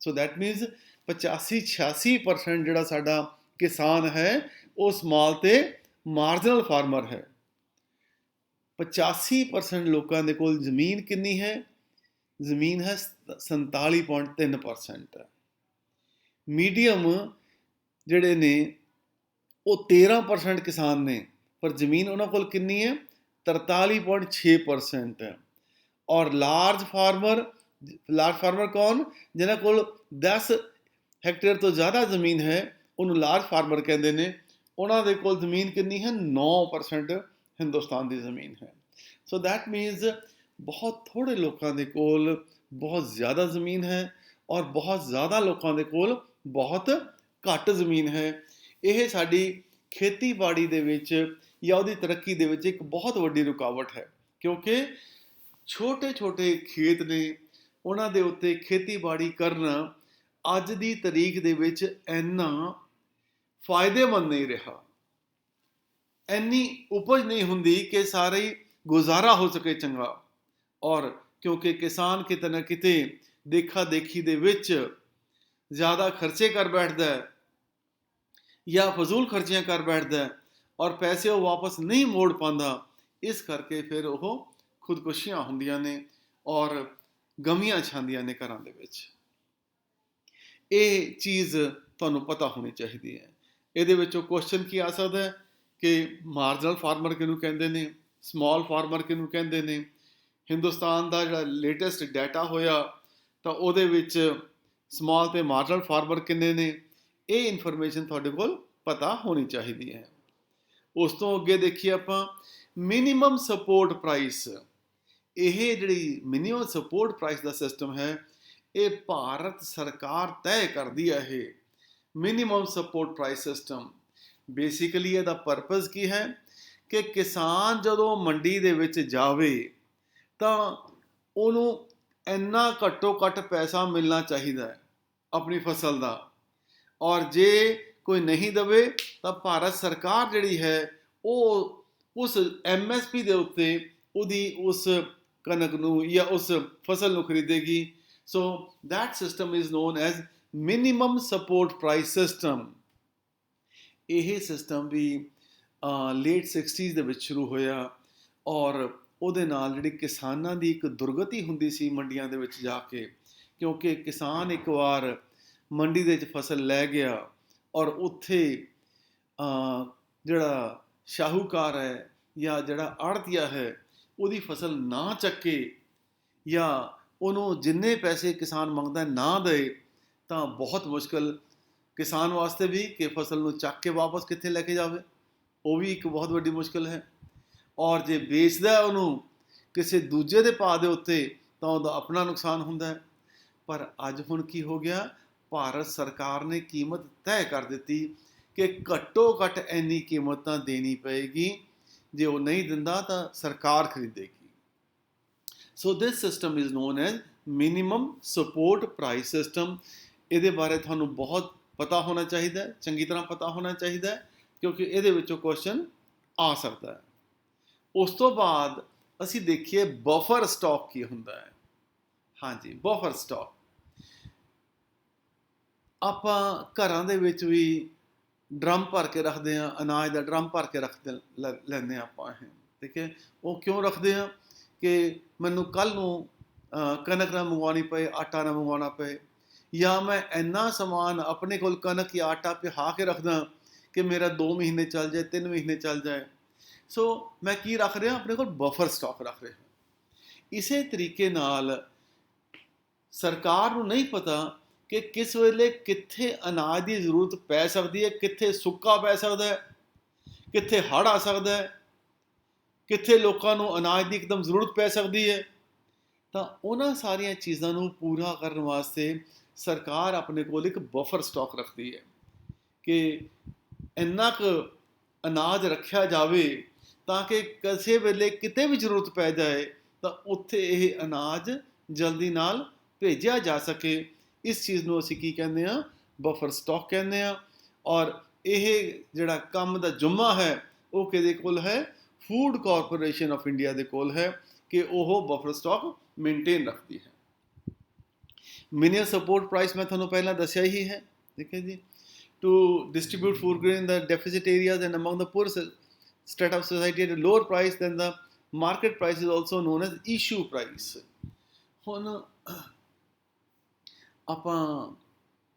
So that means 85-86% ਜਿਹੜਾ ਸਾਡਾ ਕਿਸਾਨ ਹੈ ਉਹ ਸਮਾਲ ਤੇ ਮਾਰਜਨਲ ਫਾਰਮਰ ਹੈ। 85% ਲੋਕਾਂ ਦੇ ਕੋਲ ਜ਼ਮੀਨ ਕਿੰਨੀ ਹੈ? ਜ਼ਮੀਨ ਹੈ 47.3%। ਮੀਡੀਅਮ ਜਿਹੜੇ ਨੇ ਉਹ 13% ਕਿਸਾਨ ਨੇ, ਪਰ ਜ਼ਮੀਨ ਉਹਨਾਂ ਕੋਲ ਕਿੰਨੀ ਹੈ? 43.6% ਹੈ। ਔਰ ਲਾਰਜ ਫਾਰਮਰ ਕੌਣ? ਜਿਹਨਾਂ ਕੋਲ 10 ਹੈਕਟੇਅਰ ਤੋਂ ਜ਼ਿਆਦਾ ਜ਼ਮੀਨ ਹੈ ਉਹਨੂੰ ਲਾਰਜ ਫਾਰਮਰ ਕਹਿੰਦੇ ਨੇ। ਉਹਨਾਂ ਦੇ ਕੋਲ ਜ਼ਮੀਨ ਕਿੰਨੀ ਹੈ? 9% ਹਿੰਦੁਸਤਾਨ ਦੀ ਜ਼ਮੀਨ ਹੈ। ਸੋ ਦੈਟ ਮੀਨਸ ਬਹੁਤ ਥੋੜ੍ਹੇ ਲੋਕਾਂ ਦੇ ਕੋਲ ਬਹੁਤ ਜ਼ਿਆਦਾ ਜ਼ਮੀਨ ਹੈ, ਔਰ ਬਹੁਤ ਜ਼ਿਆਦਾ ਲੋਕਾਂ ਦੇ ਕੋਲ ਬਹੁਤ ਘੱਟ ਜ਼ਮੀਨ ਹੈ। ਇਹ ਸਾਡੀ ਖੇਤੀਬਾੜੀ ਦੇ ਵਿੱਚ ਜਾਂ ਉਹਦੀ ਤਰੱਕੀ ਦੇ ਵਿੱਚ ਇੱਕ ਬਹੁਤ ਵੱਡੀ ਰੁਕਾਵਟ ਹੈ, ਕਿਉਂਕਿ ਛੋਟੇ ਛੋਟੇ ਖੇਤ ਨੇ, ਉਹਨਾਂ ਦੇ ਉੱਤੇ ਖੇਤੀਬਾੜੀ ਕਰਨਾ ਅੱਜ ਦੀ ਤਾਰੀਖ ਦੇ ਵਿੱਚ ਇੰਨਾ ਫਾਇਦੇਮੰਦ ਨਹੀਂ ਰਿਹਾ। ਇੰਨੀ ਉਪਜ ਨਹੀਂ ਹੁੰਦੀ ਕਿ ਸਾਰੇ ਗੁਜ਼ਾਰਾ ਹੋ ਸਕੇ ਚੰਗਾ। ਔਰ ਕਿਉਂਕਿ ਕਿਸਾਨ ਕਿਤੇ ਨਾ ਕਿਤੇ ਦੇਖਾ ਦੇਖੀ ਦੇ ਵਿੱਚ ਜ਼ਿਆਦਾ ਖਰਚੇ ਕਰ ਬੈਠਦਾ ਹੈ ਜਾਂ ਫਜ਼ੂਲ ਖਰਚੀਆਂ ਕਰ ਬੈਠਦਾ ਹੈ, ਔਰ ਪੈਸੇ ਉਹ ਵਾਪਸ ਨਹੀਂ ਮੋੜ ਪਾਉਂਦਾ। ਇਸ ਕਰਕੇ ਫਿਰ ਉਹ ਖੁਦਕੁਸ਼ੀਆਂ ਹੁੰਦੀਆਂ ਨੇ ਔਰ ਗਮੀਆਂ ਛਾਂਦੀਆਂ ਨੇ ਘਰਾਂ ਦੇ ਵਿੱਚ। ਇਹ ਚੀਜ਼ ਤੁਹਾਨੂੰ ਪਤਾ ਹੋਣੀ ਚਾਹੀਦੀ ਹੈ। ਇਹਦੇ ਵਿੱਚੋਂ ਕੁਐਸਚਨ ਕੀ ਆ ਸਕਦਾ ਹੈ ਕਿ ਮਾਰਜਨਲ ਫਾਰਮਰ ਕਿਹਨੂੰ ਕਹਿੰਦੇ ਨੇ, ਸਮਾਲ ਫਾਰਮਰ ਕਿਹਨੂੰ ਕਹਿੰਦੇ ਨੇ। ਹਿੰਦੁਸਤਾਨ ਦਾ ਜਿਹੜਾ ਲੇਟੈਸਟ ਡਾਟਾ ਹੋਇਆ ਤਾਂ ਉਹਦੇ ਵਿੱਚ ਸਮਾਲ ਤੇ ਮਾਰਜਨਲ ਫਾਰਮਰ ਕਿੰਨੇ ਨੇ, ਇਹ ਇਨਫੋਰਮੇਸ਼ਨ ਤੁਹਾਡੇ ਕੋਲ ਪਤਾ ਹੋਣੀ ਚਾਹੀਦੀ ਹੈ। ਉਸ ਤੋਂ ਅੱਗੇ ਦੇਖੀਏ ਆਪਾਂ ਮਿਨੀਮਮ ਸਪੋਰਟ ਪ੍ਰਾਈਸ। ਇਹ ਜਿਹੜੀ ਮਿਨੀਮਮ ਸਪੋਰਟ ਪ੍ਰਾਈਸ ਦਾ ਸਿਸਟਮ ਹੈ, ਇਹ ਭਾਰਤ ਸਰਕਾਰ ਤੈਅ ਕਰਦੀ ਹੈ। ਇਹ minimum support price system basically ਇਹਦਾ ਪਰਪਸ ਕੀ ਹੈ ਕਿ ਕਿਸਾਨ ਜਦੋਂ ਮੰਡੀ ਦੇ ਵਿੱਚ ਜਾਵੇ ਤਾਂ ਉਹਨੂੰ ਇੰਨਾ ਘੱਟੋ ਘੱਟ ਪੈਸਾ ਮਿਲਣਾ ਚਾਹੀਦਾ ਹੈ ਆਪਣੀ ਫਸਲ ਦਾ। ਔਰ ਜੇ ਕੋਈ ਨਹੀਂ ਦੇਵੇ ਤਾਂ ਭਾਰਤ ਸਰਕਾਰ ਜਿਹੜੀ ਹੈ ਉਹ ਉਸ MSP ਦੇ ਉੱਤੇ ਉਹਦੀ ਉਸ ਕਣਕ ਨੂੰ ਜਾਂ ਉਸ ਫਸਲ ਨੂੰ ਖਰੀਦੇਗੀ। So that system is known as minimum support price system. ਇਹ ਸਿਸਟਮ ਵੀ ਲੇਟ 60s ਦੇ ਵਿੱਚ ਸ਼ੁਰੂ ਹੋਇਆ, ਔਰ ਉਹਦੇ ਨਾਲ ਜਿਹੜੀ ਕਿਸਾਨਾਂ ਦੀ ਇੱਕ ਦੁਰਗਤੀ ਹੁੰਦੀ ਸੀ ਮੰਡੀਆਂ ਦੇ ਵਿੱਚ ਜਾ ਕੇ, ਕਿਉਂਕਿ ਕਿਸਾਨ ਇੱਕ ਵਾਰ ਮੰਡੀ ਦੇ ਵਿੱਚ ਫਸਲ ਲੈ ਗਿਆ ਔਰ ਉੱਥੇ ਜਿਹੜਾ ਸ਼ਾਹੂਕਾਰ ਹੈ ਜਾਂ ਜਿਹੜਾ ਆੜ੍ਹਤੀਆ ਹੈ ਉਹਦੀ ਫਸਲ ਨਾ ਚੱਕੇ ਜਾਂ ਉਹਨੂੰ ਜਿੰਨੇ ਪੈਸੇ ਕਿਸਾਨ ਮੰਗਦਾ ਨਾ ਦੇ, ਤਾਂ ਬਹੁਤ ਮੁਸ਼ਕਿਲ ਕਿਸਾਨ ਵਾਸਤੇ ਵੀ ਕਿ ਫਸਲ ਨੂੰ ਚੱਕ ਕੇ ਵਾਪਸ ਕਿੱਥੇ ਲੈ ਕੇ ਜਾਵੇ, ਉਹ ਵੀ ਇੱਕ ਬਹੁਤ ਵੱਡੀ ਮੁਸ਼ਕਿਲ ਹੈ। ਔਰ ਜੇ ਵੇਚਦਾ ਉਹਨੂੰ ਕਿਸੇ ਦੂਜੇ ਦੇ ਭਾਅ ਦੇ ਉੱਤੇ ਤਾਂ ਉਹਦਾ ਆਪਣਾ ਨੁਕਸਾਨ ਹੁੰਦਾ ਹੈ। ਪਰ ਅੱਜ ਹੁਣ ਕੀ ਹੋ ਗਿਆ, ਭਾਰਤ ਸਰਕਾਰ ਨੇ ਕੀਮਤ ਤੈਅ ਕਰ ਦਿੱਤੀ ਕਿ ਘੱਟੋ ਘੱਟ ਇੰਨੀ ਕੀਮਤ ਤਾਂ ਦੇਣੀ ਪਏਗੀ, ਜੇ ਉਹ ਨਹੀਂ ਦਿੰਦਾ ਤਾਂ ਸਰਕਾਰ ਖਰੀਦੇਗੀ। So this system is known as minimum support price system. ਇਹਦੇ ਬਾਰੇ ਤੁਹਾਨੂੰ ਬਹੁਤ ਪਤਾ ਹੋਣਾ ਚਾਹੀਦਾ, ਚੰਗੀ ਤਰ੍ਹਾਂ ਪਤਾ ਹੋਣਾ ਚਾਹੀਦਾ, ਕਿਉਂਕਿ ਇਹਦੇ ਵਿੱਚੋਂ ਕੁਐਸਚਨ ਆ ਸਕਦਾ ਹੈ। ਉਸ ਤੋਂ ਬਾਅਦ ਅਸੀਂ ਦੇਖੀਏ ਬਫਰ ਸਟਾਕ ਕੀ ਹੁੰਦਾ ਹੈ। ਹਾਂਜੀ, ਬਫਰ ਸਟਾਕ ਆਪਾਂ ਘਰਾਂ ਦੇ ਵਿੱਚ ਵੀ ਡਰਮ ਭਰ ਕੇ ਰੱਖਦੇ ਹਾਂ, ਅਨਾਜ ਦਾ ਡਰਮ ਭਰ ਕੇ ਲੈਂਦੇ ਹਾਂ ਆਪਾਂ ਇਹ, ਠੀਕ ਹੈ। ਉਹ ਕਿਉਂ ਰੱਖਦੇ ਹਾਂ ਕਿ ਮੈਨੂੰ ਕੱਲ੍ਹ ਨੂੰ ਕਣਕ ਨਾ ਮੰਗਵਾਉਣੀ ਪਏ, ਆਟਾ ਨਾ ਮੰਗਵਾਉਣਾ ਪਏ, ਜਾਂ ਮੈਂ ਇੰਨਾ ਸਮਾਨ ਆਪਣੇ ਕੋਲ ਕਣਕ ਜਾਂ ਆਟਾ ਪਿਹਾ ਕੇ ਰੱਖਦਾ ਕਿ ਮੇਰਾ 2 ਮਹੀਨੇ ਚੱਲ ਜਾਏ, 3 ਮਹੀਨੇ ਚੱਲ ਜਾਏ। ਸੋ ਮੈਂ ਕੀ ਰੱਖ ਰਿਹਾ, ਆਪਣੇ ਕੋਲ ਬਫਰ ਸਟਾਕ ਰੱਖ ਰਿਹਾ। ਇਸੇ ਤਰੀਕੇ ਨਾਲ ਸਰਕਾਰ ਨੂੰ ਨਹੀਂ ਪਤਾ ਕਿ ਕਿਸ ਵੇਲੇ ਕਿੱਥੇ ਅਨਾਜ ਦੀ ਜ਼ਰੂਰਤ ਪੈ ਸਕਦੀ ਹੈ, ਕਿੱਥੇ ਸੁੱਕਾ ਪੈ ਸਕਦਾ ਹੈ, ਕਿੱਥੇ ਹੜ੍ਹ ਆ ਸਕਦਾ ਹੈ, ਕਿੱਥੇ ਲੋਕਾਂ ਨੂੰ ਅਨਾਜ ਦੀ ਇੱਕਦਮ ਜ਼ਰੂਰਤ ਪੈ ਸਕਦੀ ਹੈ। ਤਾਂ ਉਹਨਾਂ ਸਾਰੀਆਂ ਚੀਜ਼ਾਂ ਨੂੰ ਪੂਰਾ ਕਰਨ ਵਾਸਤੇ ਸਰਕਾਰ ਆਪਣੇ ਕੋਲ ਇੱਕ ਬਫਰ ਸਟਾਕ ਰੱਖਦੀ ਹੈ ਕਿ ਇੰਨਾ ਕੁ ਅਨਾਜ ਰੱਖਿਆ ਜਾਵੇ ਤਾਂ ਕਿ ਕਿਸੇ ਵੇਲੇ ਕਿਤੇ ਵੀ ਜ਼ਰੂਰਤ ਪੈ ਜਾਏ ਤਾਂ ਉੱਥੇ ਇਹ ਅਨਾਜ ਜਲਦੀ ਨਾਲ ਭੇਜਿਆ ਜਾ ਸਕੇ। ਇਸ ਚੀਜ਼ ਨੂੰ ਅਸੀਂ ਕੀ ਕਹਿੰਦੇ ਹਾਂ, ਬਫਰ ਸਟਾਕ ਕਹਿੰਦੇ ਹਾਂ। ਔਰ ਇਹ ਜਿਹੜਾ ਕੰਮ ਦਾ ਜੁੰਮਾ ਹੈ ਉਹ ਕਿਹਦੇ ਕੋਲ ਹੈ, ਫੂਡ ਕਾਰਪੋਰੇਸ਼ਨ ਆਫ ਇੰਡੀਆ ਦੇ ਕੋਲ ਹੈ ਕਿ ਉਹ ਬਫਰ ਸਟਾਕ ਮੇਨਟੇਨ ਰੱਖਦੀ ਹੈ। ਮਿਨੀਮਮ ਸਪੋਰਟ ਪ੍ਰਾਈਸ ਮੈਂ ਤੁਹਾਨੂੰ ਪਹਿਲਾਂ ਦੱਸਿਆ ਹੀ ਹੈ, ਠੀਕ ਹੈ ਜੀ। To distribute food grain in the deficit areas and among the poor strata of society at a lower price than the market price is also known as issue price। ਹੁਣ ਆਪਾਂ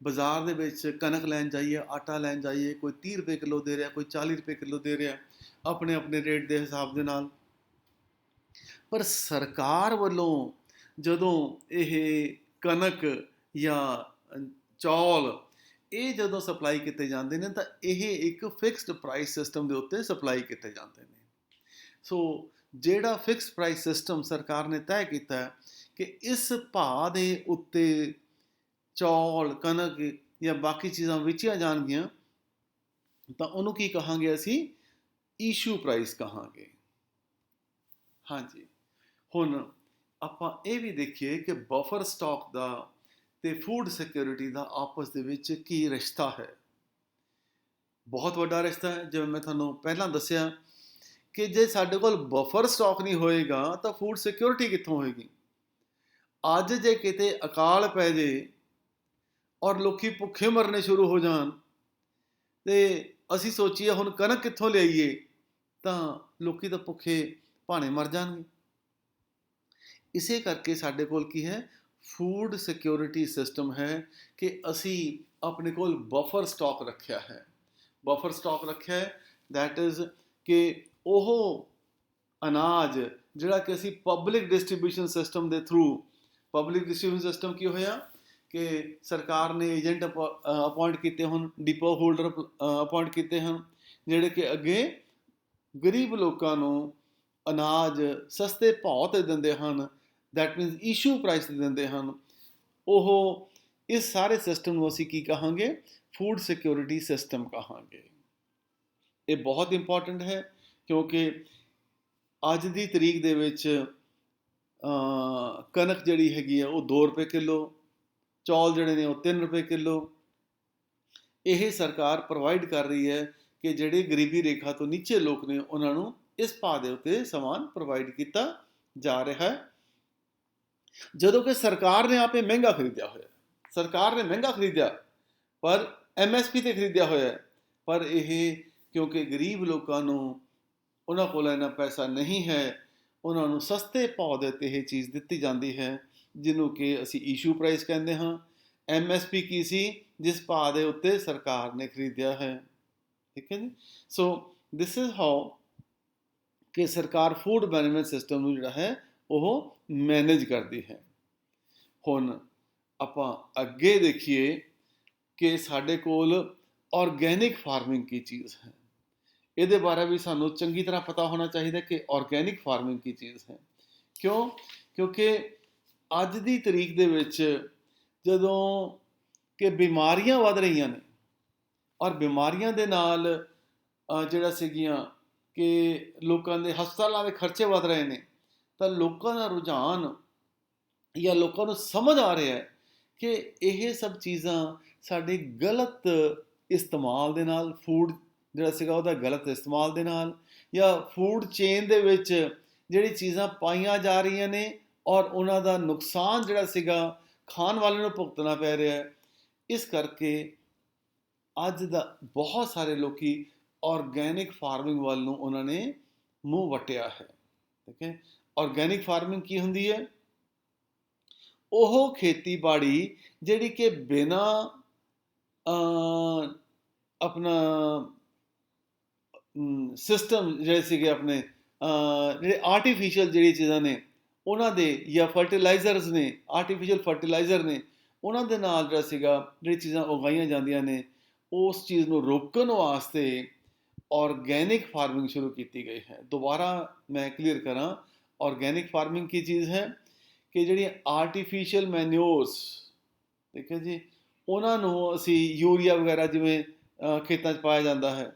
ਬਾਜ਼ਾਰ ਦੇ ਵਿੱਚ ਕਣਕ ਲੈਣ ਜਾਈਏ, ਆਟਾ ਲੈਣ ਜਾਈਏ, ਕੋਈ 30 ਰੁਪਏ ਕਿਲੋ ਦੇ ਰਿਹਾ, ਕੋਈ 40 ਰੁਪਏ ਕਿਲੋ ਦੇ ਰਿਹਾ, ਆਪਣੇ ਆਪਣੇ ਰੇਟ ਦੇ ਹਿਸਾਬ ਦੇ ਨਾਲ। ਪਰ ਸਰਕਾਰ ਵੱਲੋਂ ਜਦੋਂ ਇਹ ਕਣਕ ਜਾਂ ਚੌਲ ਇਹ ਜਦੋਂ ਸਪਲਾਈ ਕੀਤੇ ਜਾਂਦੇ ਨੇ ਤਾਂ ਇਹ ਇੱਕ ਫਿਕਸਡ ਪ੍ਰਾਈਸ ਸਿਸਟਮ ਦੇ ਉੱਤੇ ਸਪਲਾਈ ਕੀਤੇ ਜਾਂਦੇ ਨੇ। ਸੋ ਜਿਹੜਾ ਫਿਕਸਡ ਪ੍ਰਾਈਸ ਸਿਸਟਮ ਸਰਕਾਰ ਨੇ ਤੈਅ ਕੀਤਾ ਕਿ ਇਸ ਭਾਅ ਦੇ ਉੱਤੇ ਚੌਲ, ਕਣਕ ਜਾਂ ਬਾਕੀ ਚੀਜ਼ਾਂ ਵੇਚੀਆਂ ਜਾਣਗੀਆਂ ਤਾਂ ਉਹਨੂੰ ਕੀ ਕਹਾਂਗੇ ਅਸੀਂ, ਈਸ਼ੂ ਪ੍ਰਾਈਸ ਕਹਾਂਗੇ। ਹਾਂਜੀ, ਹੁਣ ਆਪਾਂ ਇਹ ਵੀ ਦੇਖੀਏ ਕਿ ਬਫਰ ਸਟਾਕ ਦਾ ਤੇ ਫੂਡ ਸਿਕਿਉਰਿਟੀ ਦਾ ਆਪਸ ਦੇ ਵਿੱਚ ਕੀ ਰਿਸ਼ਤਾ ਹੈ। ਬਹੁਤ ਵੱਡਾ ਰਿਸ਼ਤਾ ਹੈ। ਜਿਵੇਂ ਮੈਂ ਤੁਹਾਨੂੰ ਪਹਿਲਾਂ ਦੱਸਿਆ ਕਿ ਜੇ ਸਾਡੇ ਕੋਲ ਬਫਰ ਸਟਾਕ ਨਹੀਂ ਹੋਏਗਾ ਤਾਂ ਫੂਡ ਸਿਕਿਉਰਿਟੀ ਕਿੱਥੋਂ ਹੋਏਗੀ। ਅੱਜ ਜੇ ਕਿਤੇ ਅਕਾਲ ਪੈ ਜੇ ਔਰ ਲੋਕੀ ਭੁੱਖੇ ਮਰਨੇ ਸ਼ੁਰੂ ਹੋ ਜਾਣ ਤੇ ਅਸੀਂ ਸੋਚੀਏ ਹੁਣ ਕਣਕ ਕਿੱਥੋਂ ਲਿਆਈਏ ਤਾਂ ਲੋਕੀ ਤਾਂ ਭੁੱਖੇ ਭਾਣੇ ਮਰ ਜਾਣਗੇ। ਇਸੇ ਕਰਕੇ ਸਾਡੇ ਕੋਲ ਕੀ ਹੈ, ਫੂਡ ਸਿਕਿਉਰਿਟੀ ਸਿਸਟਮ ਹੈ ਕਿ ਅਸੀਂ ਆਪਣੇ ਕੋਲ ਬਫਰ ਸਟਾਕ ਰੱਖਿਆ ਹੈ। ਬਫਰ ਸਟਾਕ ਰੱਖਿਆ ਹੈ ਦੈਟ ਇਜ਼ ਕਿ ਉਹ ਅਨਾਜ ਜਿਹੜਾ ਕਿ ਅਸੀਂ ਪਬਲਿਕ ਡਿਸਟ੍ਰੀਬਿਊਸ਼ਨ ਸਿਸਟਮ ਦੇ ਥਰੂ, ਪਬਲਿਕ ਡਿਸਟ੍ਰੀਬਿਊਸ਼ਨ ਸਿਸਟਮ ਕੀ ਹੋਇਆ ਕਿ ਸਰਕਾਰ ਨੇ ਏਜੰਟ ਅਪੁਆਇੰਟ ਕੀਤੇ ਹਨ, ਡਿਪੋ ਹੋਲਡਰ ਅਪੁਆਇੰਟ ਕੀਤੇ ਹਨ, ਜਿਹੜੇ ਕਿ ਅੱਗੇ ਗਰੀਬ ਲੋਕਾਂ ਨੂੰ ਅਨਾਜ ਸਸਤੇ ਭਾਅ 'ਤੇ ਦਿੰਦੇ ਹਨ, ਦੈਟ ਮੀਨਸ ਈਸ਼ੂ ਪ੍ਰਾਈਸ 'ਤੇ ਦਿੰਦੇ ਹਨ। ਉਹ ਇਸ ਸਾਰੇ ਸਿਸਟਮ ਨੂੰ ਅਸੀਂ ਕੀ ਕਹਾਂਗੇ, ਫੂਡ ਸਿਕਿਉਰਿਟੀ ਸਿਸਟਮ ਕਹਾਂਗੇ। ਇਹ ਬਹੁਤ ਇੰਪੋਰਟੈਂਟ ਹੈ ਕਿਉਂਕਿ ਅੱਜ ਦੀ ਤਰੀਕ ਦੇ ਵਿੱਚ ਕਣਕ ਜਿਹੜੀ ਹੈਗੀ ਆ ਉਹ 2 ਰੁਪਏ ਕਿਲੋ, ਚੌਲ ਜਿਹੜੇ ਨੇ ਉਹ 3 ਰੁਪਏ ਕਿਲੋ। ਇਹ ਸਰਕਾਰ ਪ੍ਰੋਵਾਈਡ ਕਰ ਰਹੀ ਹੈ ਕਿ ਜਿਹੜੇ ਗਰੀਬੀ ਰੇਖਾ ਤੋਂ ਨੀਚੇ ਲੋਕ ਨੇ ਉਹਨਾਂ ਨੂੰ ਇਸ ਭਾਅ ਦੇ ਉੱਤੇ ਸਮਾਨ ਪ੍ਰੋਵਾਈਡ ਕੀਤਾ ਜਾ ਰਿਹਾ ਹੈ। ਜਦੋਂ ਕਿ ਸਰਕਾਰ ਨੇ ਆਪੇ ਮਹਿੰਗਾ ਖਰੀਦਿਆ ਹੋਇਆ, ਸਰਕਾਰ ਨੇ ਮਹਿੰਗਾ ਖਰੀਦਿਆ ਪਰ MSP 'ਤੇ ਖਰੀਦਿਆ ਹੋਇਆ, ਪਰ ਇਹ ਕਿਉਂਕਿ ਗਰੀਬ ਲੋਕਾਂ ਨੂੰ ਉਹਨਾਂ ਕੋਲ ਇੰਨਾ ਪੈਸਾ ਨਹੀਂ ਹੈ, ਉਹਨਾਂ ਨੂੰ ਸਸਤੇ ਭਾਅ ਦੇ ਉੱਤੇ ਇਹ ਚੀਜ਼ ਦਿੱਤੀ ਜਾਂਦੀ ਹੈ ਜਿਹਨੂੰ ਕਿ ਅਸੀਂ ਈਸ਼ੂ ਪ੍ਰਾਈਸ ਕਹਿੰਦੇ ਹਾਂ। MSP ਕੀ ਸੀ, ਜਿਸ ਭਾਅ ਦੇ ਉੱਤੇ ਸਰਕਾਰ ਨੇ ਖਰੀਦਿਆ ਹੈ, ਠੀਕ ਹੈ ਜੀ। ਸੋ ਦਿਸ ਇਜ਼ ਹਾਊ ਕਿ ਸਰਕਾਰ ਫੂਡ ਮੈਨੇਜਮੈਂਟ ਸਿਸਟਮ ਨੂੰ ਜਿਹੜਾ ਹੈ ਉਹ ਮੈਨੇਜ ਕਰਦੀ ਹੈ। ਹੁਣ ਆਪਾਂ ਅੱਗੇ ਦੇਖੀਏ ਕਿ ਸਾਡੇ ਕੋਲ ਆਰਗੈਨਿਕ ਫਾਰਮਿੰਗ ਕੀ ਚੀਜ਼ ਹੈ। ਇਹਦੇ ਬਾਰੇ ਵੀ ਸਾਨੂੰ ਚੰਗੀ ਤਰ੍ਹਾਂ ਪਤਾ ਹੋਣਾ ਚਾਹੀਦਾ ਕਿ ਆਰਗੈਨਿਕ ਫਾਰਮਿੰਗ ਕੀ ਚੀਜ਼ ਹੈ। ਕਿਉਂਕਿ ਅੱਜ ਦੀ ਤਰੀਕ ਦੇ ਵਿੱਚ ਜਦੋਂ ਕਿ ਬਿਮਾਰੀਆਂ ਵੱਧ ਰਹੀਆਂ ਨੇ ਔਰ ਬਿਮਾਰੀਆਂ ਦੇ ਨਾਲ ਜਿਹੜਾ ਸੀਗੀਆਂ ਕਿ ਲੋਕਾਂ ਦੇ ਹਸਪਤਾਲਾਂ ਦੇ ਖਰਚੇ ਵੱਧ ਰਹੇ ਨੇ, ਤਾਂ ਲੋਕਾਂ ਦਾ ਰੁਝਾਨ ਜਾਂ ਲੋਕਾਂ ਨੂੰ ਸਮਝ ਆ ਰਿਹਾ ਹੈ ਕਿ ਇਹ ਸਭ ਚੀਜ਼ਾਂ ਸਾਡੇ ਗਲਤ ਇਸਤੇਮਾਲ ਦੇ ਨਾਲ, ਫੂਡ ਜਿਹੜਾ ਸੀਗਾ ਉਹਦਾ ਗਲਤ ਇਸਤੇਮਾਲ ਦੇ ਨਾਲ, ਜਾਂ ਫੂਡ ਚੇਨ ਦੇ ਵਿੱਚ ਜਿਹੜੀ ਚੀਜ਼ਾਂ ਪਾਈਆਂ ਜਾ ਰਹੀਆਂ ਨੇ ਔਰ ਉਹਨਾਂ ਦਾ ਨੁਕਸਾਨ ਜਿਹੜਾ ਸੀਗਾ ਖਾਣ ਵਾਲੇ ਨੂੰ ਭੁਗਤਣਾ ਪੈ ਰਿਹਾ ਹੈ। ਇਸ ਕਰਕੇ ਅੱਜ ਦਾ ਬਹੁਤ ਸਾਰੇ ਲੋਕੀ ਆਰਗੈਨਿਕ ਫਾਰਮਿੰਗ ਵੱਲ ਨੂੰ ਉਹਨਾਂ ਨੇ ਮੂੰਹ ਵੱਟਿਆ ਹੈ, ਠੀਕ ਹੈ। ਆਰਗੈਨਿਕ ਫਾਰਮਿੰਗ ਕੀ ਹੁੰਦੀ ਹੈ? ਉਹ ਖੇਤੀਬਾੜੀ ਜਿਹੜੀ ਕਿ ਬਿਨਾਂ ਆਪਣਾ ਸਿਸਟਮ ਜਿਹੜੇ ਸੀਗੇ ਆਪਣੇ ਜਿਹੜੇ ਆਰਟੀਫਿਸ਼ੀਅਲ ਜਿਹੜੀ ਚੀਜ਼ਾਂ ਨੇ ਉਹਨਾਂ ਦੇ, ਜਾਂ ਫਰਟੀਲਾਈਜ਼ਰਸ ਨੇ, ਆਰਟੀਫਿਸ਼ੀਅਲ ਫਰਟੀਲਾਈਜ਼ਰ ਨੇ, ਉਹਨਾਂ ਦੇ ਨਾਲ ਜਿਹੜਾ ਸੀਗਾ ਜਿਹੜੀ ਚੀਜ਼ਾਂ ਉਗਾਈਆਂ ਜਾਂਦੀਆਂ ਨੇ, ਉਸ ਚੀਜ਼ ਨੂੰ ਰੋਕਣ ਵਾਸਤੇ ਆਰਗੈਨਿਕ ਫਾਰਮਿੰਗ ਸ਼ੁਰੂ ਕੀਤੀ ਗਈ ਹੈ। ਦੁਬਾਰਾ ਮੈਂ ਕਲੀਅਰ ਕਰਾਂ, ਆਰਗੈਨਿਕ ਫਾਰਮਿੰਗ ਕੀ ਚੀਜ਼ ਹੈ ਕਿ ਜਿਹੜੀਆਂ ਆਰਟੀਫਿਸ਼ੀਅਲ ਮੈਨਿਓਰਸ, ਠੀਕ ਹੈ ਜੀ, ਉਹਨਾਂ ਨੂੰ ਅਸੀਂ ਯੂਰੀਆ ਵਗੈਰਾ ਜਿਵੇਂ ਖੇਤਾਂ 'ਚ ਪਾਇਆ ਜਾਂਦਾ ਹੈ,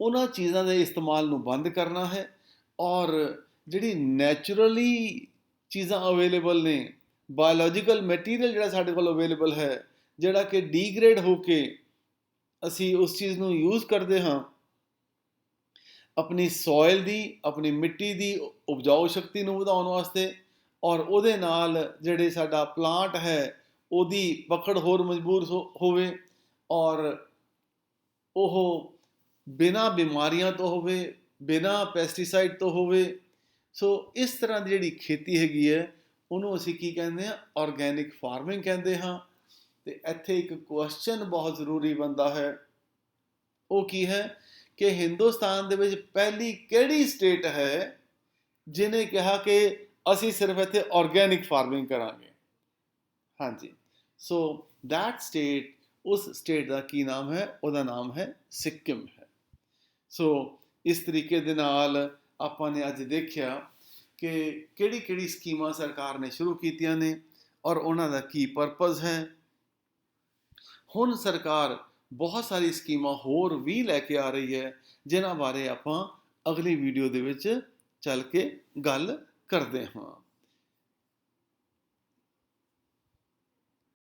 ਉਹਨਾਂ ਚੀਜ਼ਾਂ ਦੇ ਇਸਤੇਮਾਲ ਨੂੰ ਬੰਦ ਕਰਨਾ ਹੈ ਔਰ ਜਿਹੜੀ ਨੈਚੁਰਲੀ ਚੀਜ਼ਾਂ ਅਵੇਲੇਬਲ ਨੇ, ਬਾਇਓਲੋਜੀਕਲ ਮਟੀਰੀਅਲ ਜਿਹੜਾ ਸਾਡੇ ਕੋਲ ਅਵੇਲੇਬਲ ਹੈ, ਜਿਹੜਾ ਕਿ ਡੀਗ੍ਰੇਡ ਹੋ ਕੇ ਅਸੀਂ ਉਸ ਚੀਜ਼ ਨੂੰ ਯੂਜ਼ ਕਰਦੇ ਹਾਂ ਆਪਣੀ ਸੋਇਲ ਦੀ, ਆਪਣੀ ਮਿੱਟੀ ਦੀ ਉਪਜਾਊ ਸ਼ਕਤੀ ਨੂੰ ਵਧਾਉਣ ਵਾਸਤੇ, ਔਰ ਉਹਦੇ ਨਾਲ ਜਿਹੜੇ ਸਾਡਾ ਪਲਾਂਟ ਹੈ ਉਹਦੀ ਪਕੜ ਹੋਰ ਮਜ਼ਬੂਤ ਹੋਵੇ ਔਰ ਉਹ ਬਿਨਾਂ ਬਿਮਾਰੀਆਂ ਤੋਂ ਹੋਵੇ, ਬਿਨਾਂ ਪੈਸਟੀਸਾਈਡ ਤੋਂ ਹੋਵੇ। ਸੋ ਇਸ ਤਰ੍ਹਾਂ ਦੀ ਜਿਹੜੀ ਖੇਤੀ ਹੈਗੀ ਹੈ ਉਹਨੂੰ ਅਸੀਂ ਕੀ ਕਹਿੰਦੇ ਹਾਂ? ਆਰਗੈਨਿਕ ਫਾਰਮਿੰਗ ਕਹਿੰਦੇ ਹਾਂ। ਅਤੇ ਇੱਥੇ ਇੱਕ ਕੁਐਸਚਨ ਬਹੁਤ ਜ਼ਰੂਰੀ ਬਣਦਾ ਹੈ, ਉਹ ਕੀ ਹੈ ਕਿ ਹਿੰਦੁਸਤਾਨ ਦੇ ਵਿੱਚ ਪਹਿਲੀ ਕਿਹੜੀ ਸਟੇਟ ਹੈ ਜਿਹਨੇ ਕਿਹਾ ਕਿ ਅਸੀਂ ਸਿਰਫ ਇੱਥੇ ਆਰਗੈਨਿਕ ਫਾਰਮਿੰਗ ਕਰਾਂਗੇ? ਹਾਂਜੀ, ਸੋ ਦੈਟ ਸਟੇਟ, ਉਸ ਸਟੇਟ ਦਾ ਕੀ ਨਾਮ ਹੈ? ਉਹਦਾ ਨਾਮ ਹੈ ਸਿੱਕਿਮ ਹੈ। ਸੋ ਇਸ ਤਰੀਕੇ ਦੇ ਨਾਲ ਆਪਾਂ ਨੇ ਅੱਜ ਦੇਖਿਆ ਕਿ ਕਿਹੜੀ ਕਿਹੜੀ ਸਕੀਮਾਂ ਸਰਕਾਰ ਨੇ ਸ਼ੁਰੂ ਕੀਤੀਆਂ ਨੇ ਔਰ ਉਹਨਾਂ ਦਾ ਕੀ ਪਰਪਸ ਹੈ। ਹੁਣ ਸਰਕਾਰ ਬਹੁਤ ਸਾਰੀ ਸਕੀਮਾਂ ਹੋਰ ਵੀ ਲੈ ਕੇ ਆ ਰਹੀ ਹੈ, ਜਿਨ੍ਹਾਂ ਬਾਰੇ ਆਪਾਂ ਅਗਲੀ ਵੀਡੀਓ ਦੇ ਵਿੱਚ ਚੱਲ ਕੇ ਗੱਲ ਕਰਦੇ ਹਾਂ।